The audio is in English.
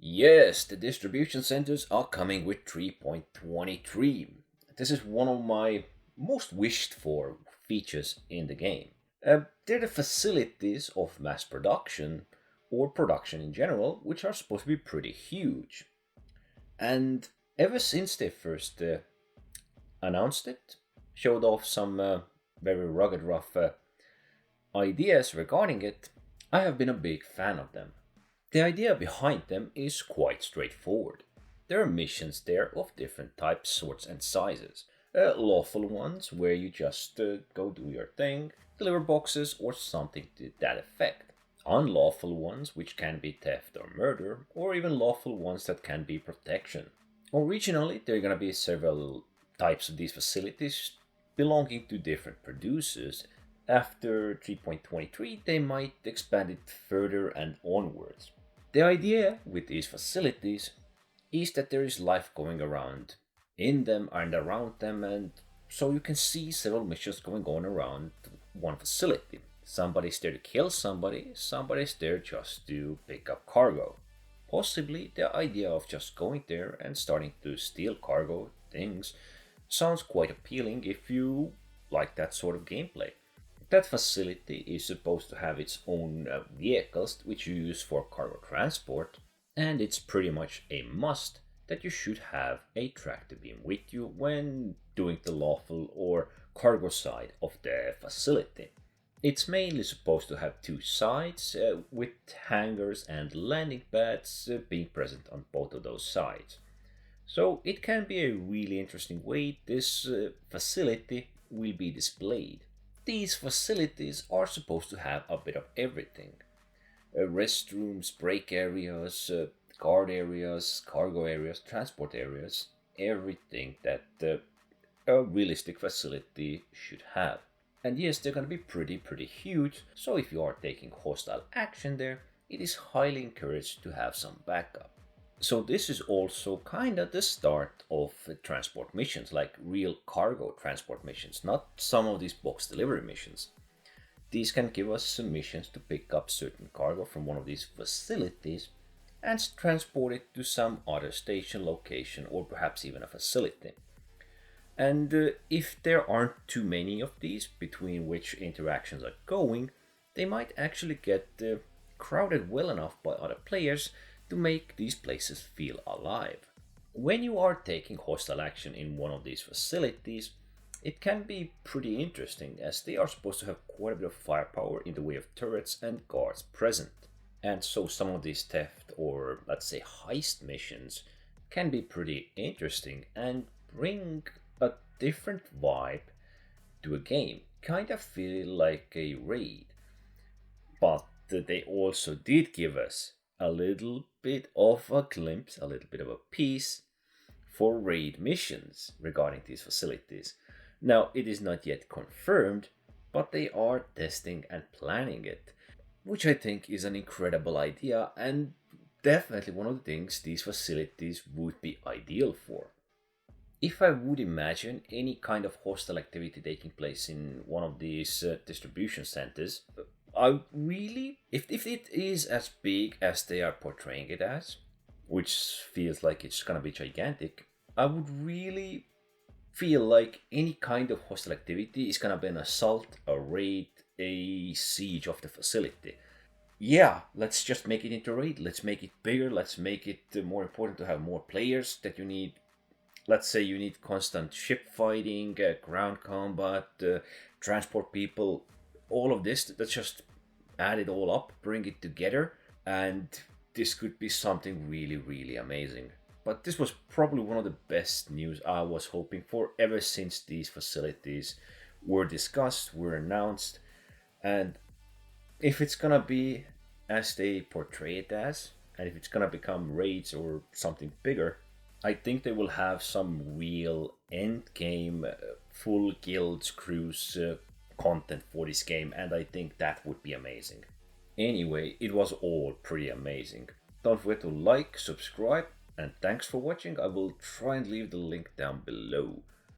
Yes, the distribution centers are coming with 3.23. This is one of my most wished for features in the game. They're the facilities of mass production or production in general, which are supposed to be pretty huge. And ever since they first announced it, showed off some very rugged, rough ideas regarding it, I have been a big fan of them. The idea behind them is quite straightforward. There are missions there of different types, sorts, and sizes. Lawful ones where you just go do your thing, deliver boxes, or something to that effect. Unlawful ones, which can be theft or murder, or even lawful ones that can be protection. Originally, there are going to be several types of these facilities belonging to different producers. After 3.23, they might expand it further and onwards. The idea with these facilities is that there is life going around in them and around them, and so you can see several missions going on around one facility. Somebody's there to kill somebody, somebody's there just to pick up cargo. Possibly the idea of just going there and starting to steal cargo things sounds quite appealing if you like that sort of gameplay. That facility is supposed to have its own vehicles which you use for cargo transport, and it's pretty much a must that you should have a tractor beam with you when doing the lawful or cargo side of the facility. It's mainly supposed to have two sides with hangars and landing pads being present on both of those sides. So it can be a really interesting way this facility will be displayed. These facilities are supposed to have a bit of everything: restrooms, break areas, guard areas, cargo areas, transport areas, everything that a realistic facility should have. And yes, they're going to be pretty huge, so if you are taking hostile action there, it is highly encouraged to have some backup. So this is also kind of the start of transport missions, like real cargo transport missions, not some of these box delivery missions. These can give us some missions to pick up certain cargo from one of these facilities and transport it to some other station, location, or perhaps even a facility. And if there aren't too many of these between which interactions are going, they might actually get crowded well enough by other players to make these places feel alive. When you are taking hostile action in one of these facilities, it can be pretty interesting as they are supposed to have quite a bit of firepower in the way of turrets and guards present. And so some of these theft or let's say heist missions can be pretty interesting and bring a different vibe to a game. Kind of feel like a raid. But they also did give us a little bit of a glimpse, a little bit of a piece for raid missions regarding these facilities. Now, it is not yet confirmed, but they are testing and planning it, which I think is an incredible idea and definitely one of the things these facilities would be ideal for. If I would imagine any kind of hostile activity taking place in one of these distribution centers, I really, if it is as big as they are portraying it as, which feels like it's gonna be gigantic, I would really feel like any kind of hostile activity is gonna be an assault, a raid, a siege of the facility. Yeah, let's just make it into a raid. Let's make it bigger. Let's make it more important to have more players that you need. Let's say you need constant ship fighting, ground combat, transport people, all of this. Let's just add it all up, bring it together, and this could be something really amazing. But this was probably one of the best news I was hoping for ever since these facilities were discussed, were announced, and if it's gonna be as they portray it as, and if it's gonna become raids or something bigger, I think they will have some real end game, full guilds, crews content for this game, and I think that would be amazing. Anyway, it was all pretty amazing. Don't forget to like, subscribe, and thanks for watching. I will try and leave the link down below.